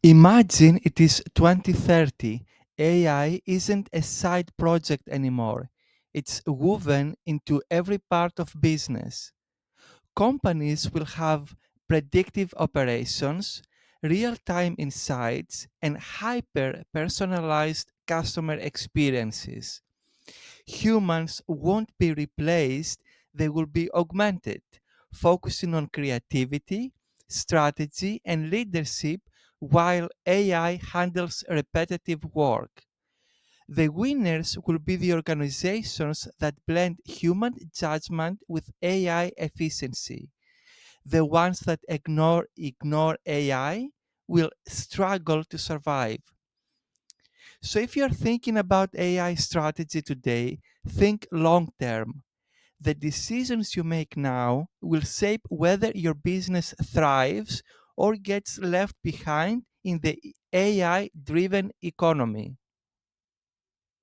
Imagine it is 2030. AI isn't a side project anymore. It's woven into every part of business. Companies will have predictive operations, real time insights, and hyper personalized customer experiences. Humans won't be replaced, they will be augmented, focusing on creativity, strategy, and leadership while AI handles repetitive work. The winners will be the organizations that blend human judgment with AI efficiency. The ones that ignore AI will struggle to survive. So if you're thinking about AI strategy today, think long term. The decisions you make now will shape whether your business thrives or gets left behind in the AI driven economy.